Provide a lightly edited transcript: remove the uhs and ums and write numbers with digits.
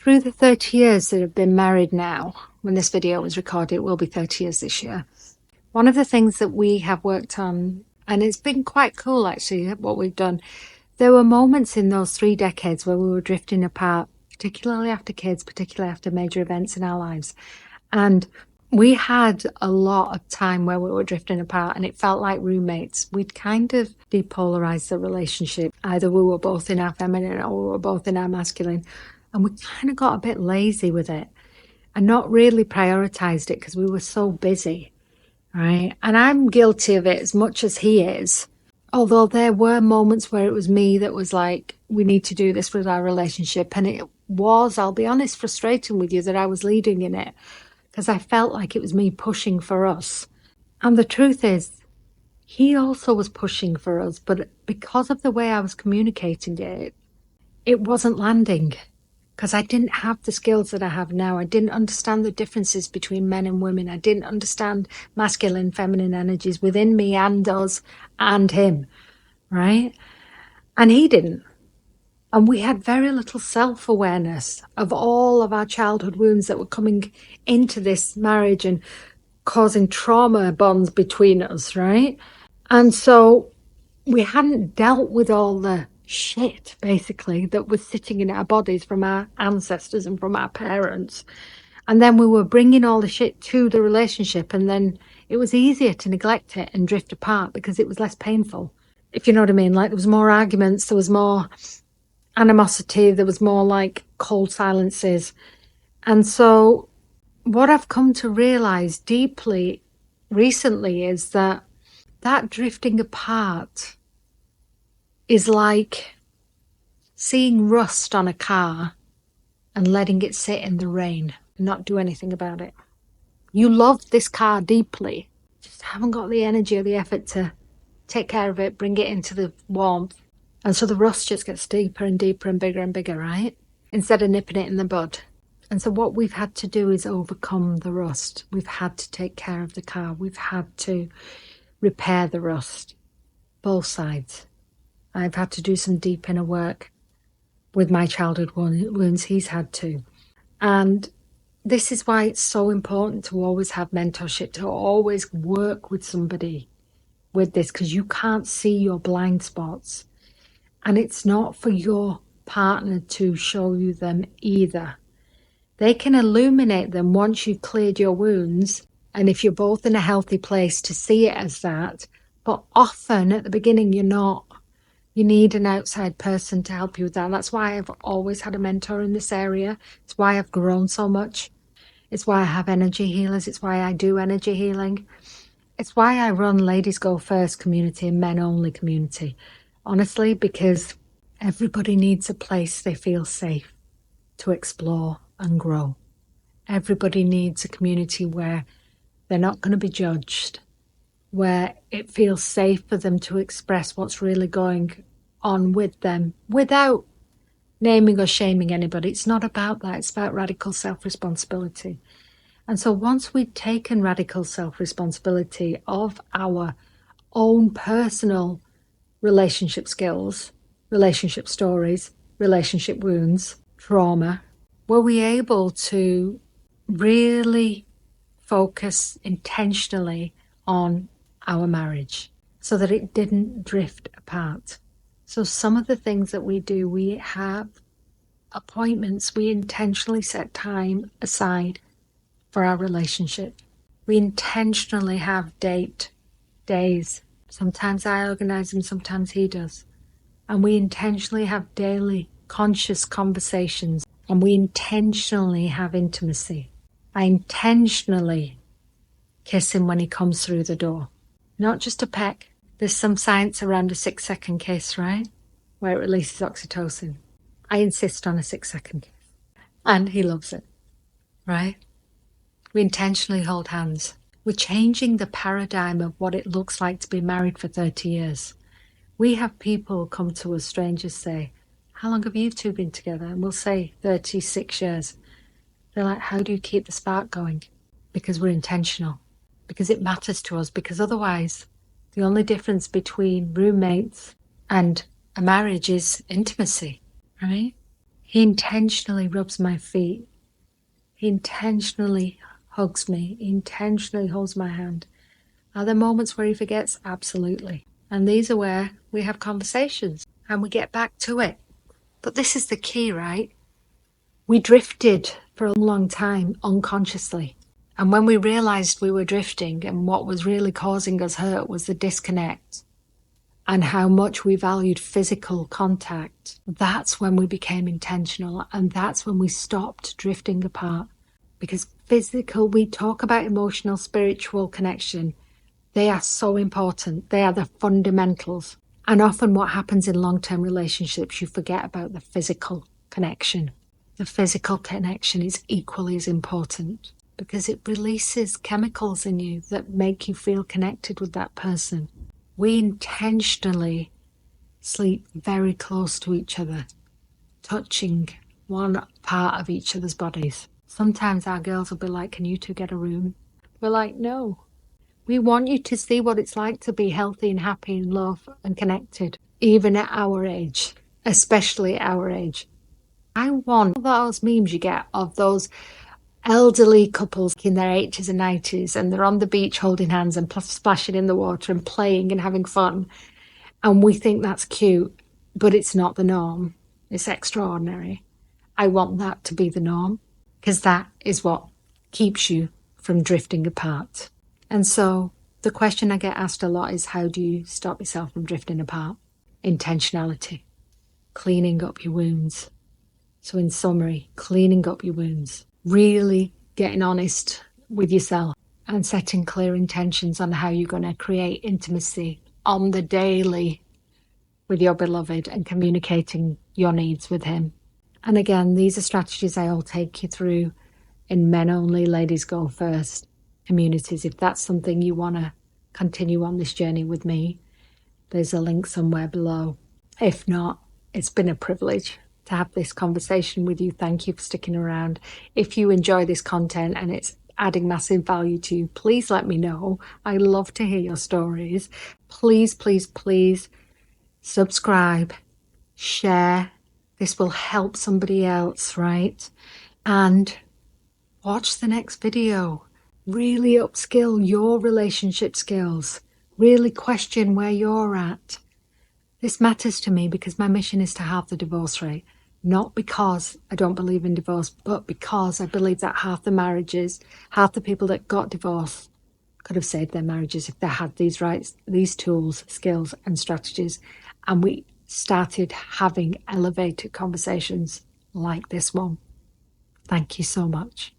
Through the 30 years that have been married now, when this video was recorded, it will be 30 years this year. One of the things that we have worked on, and it's been quite cool actually, what we've done, there were moments in those 3 decades where we were drifting apart, particularly after kids, particularly after major events in our lives. And we had a lot of time where we were drifting apart and it felt like roommates. We'd kind of depolarized the relationship. Either we were both in our feminine or we were both in our masculine. And we kind of got a bit lazy with it and not really prioritized it because we were so busy, right? And I'm guilty of it as much as he is. Although there were moments where it was me that was like, we need to do this with our relationship. And it was, I'll be honest, frustrating with you that I was leading in it because I felt like it was me pushing for us. And the truth is, he also was pushing for us, but because of the way I was communicating it, it wasn't landing. Because I didn't have the skills that I have now. I didn't understand the differences between men and women. I didn't understand masculine, feminine energies within me and us and him, right? And he didn't. And we had very little self-awareness of all of our childhood wounds that were coming into this marriage and causing trauma bonds between us, right? And so we hadn't dealt with all the shit basically that was sitting in our bodies from our ancestors and from our parents, and then we were bringing all the shit to the relationship, and then it was easier to neglect it and drift apart because it was less painful, if you know what I mean. Like there was more arguments, there was more animosity, there was more like cold silences. And so what I've come to realize deeply recently is that drifting apart is like seeing rust on a car and letting it sit in the rain and not do anything about it. You love this car deeply, just haven't got the energy or the effort to take care of it, bring it into the warmth. And so the rust just gets deeper and deeper and bigger, right? Instead of nipping it in the bud. And so what we've had to do is overcome the rust. We've had to take care of the car. We've had to repair the rust, both sides. I've had to do some deep inner work with my childhood wounds. He's had to. And this is why it's so important to always have mentorship, to always work with somebody with this, because you can't see your blind spots. And it's not for your partner to show you them either. They can illuminate them once you've cleared your wounds, and if you're both in a healthy place to see it as that. But often at the beginning you're not. You need an outside person to help you with that. That's why I've always had a mentor in this area. It's why I've grown so much. It's why I have energy healers. It's why I do energy healing. It's why I run Ladies Go First community and Men Only community. Honestly, because everybody needs a place they feel safe to explore and grow. Everybody needs a community where they're not going to be judged, where it feels safe for them to express what's really going on with them without naming or shaming anybody. It's not about that. It's about radical self-responsibility. And so once we've taken radical self-responsibility of our own personal relationship skills, relationship stories, relationship wounds, trauma, were we able to really focus intentionally on our marriage so that it didn't drift apart. So some of the things that we do, we have appointments, we intentionally set time aside for our relationship. We intentionally have days. Sometimes I organize them, sometimes he does. And we intentionally have daily conscious conversations, and we intentionally have intimacy. I intentionally kiss him when he comes through the door. Not just a peck. There's some science around a 6-second kiss, right? Where it releases oxytocin. I insist on a 6-second kiss. And he loves it, right? We intentionally hold hands. We're changing the paradigm of what it looks like to be married for 30 years. We have people come to us, strangers, say, how long have you two been together? And we'll say 36 years. They're like, how do you keep the spark going? Because we're intentional. Because it matters to us. Because otherwise, the only difference between roommates and a marriage is intimacy, right? He intentionally rubs my feet. He intentionally hugs me. He intentionally holds my hand. Are there moments where he forgets? Absolutely. And these are where we have conversations and we get back to it. But this is the key, right? We drifted for a long time unconsciously. And when we realized we were drifting and what was really causing us hurt was the disconnect and how much we valued physical contact, that's when we became intentional, and that's when we stopped drifting apart. Because we talk about emotional, spiritual connection. They are so important. They are the fundamentals. And often what happens in long-term relationships, you forget about the physical connection. The physical connection is equally as important because it releases chemicals in you that make you feel connected with that person. We intentionally sleep very close to each other, touching one part of each other's bodies. Sometimes our girls will be like, can you two get a room? We're like, no. We want you to see what it's like to be healthy and happy and love and connected, even at our age, especially at our age. I want those memes you get of those elderly couples in their 80s and 90s, and they're on the beach holding hands and splashing in the water and playing and having fun. And we think that's cute, but it's not the norm. It's extraordinary. I want that to be the norm because that is what keeps you from drifting apart. And so the question I get asked a lot is, how do you stop yourself from drifting apart? Intentionality, cleaning up your wounds. So in summary, cleaning up your wounds, really getting honest with yourself and setting clear intentions on how you're going to create intimacy on the daily with your beloved and communicating your needs with him. And again, these are strategies I'll take you through in Men Only, Ladies Go First communities. If that's something you want to continue on this journey with me, there's a link somewhere below. If not, it's been a privilege to have this conversation with you. Thank you for sticking around. If you enjoy this content and it's adding massive value to you, please let me know. I love to hear your stories. Please, please, please subscribe, share. This will help somebody else, right? And watch the next video. Really upskill your relationship skills. Really question where you're at. This matters to me because my mission is to halve the divorce rate. Not because I don't believe in divorce, but because I believe that half the marriages, half the people that got divorced could have saved their marriages if they had these rights, these tools, skills and strategies. And we started having elevated conversations like this one. Thank you so much.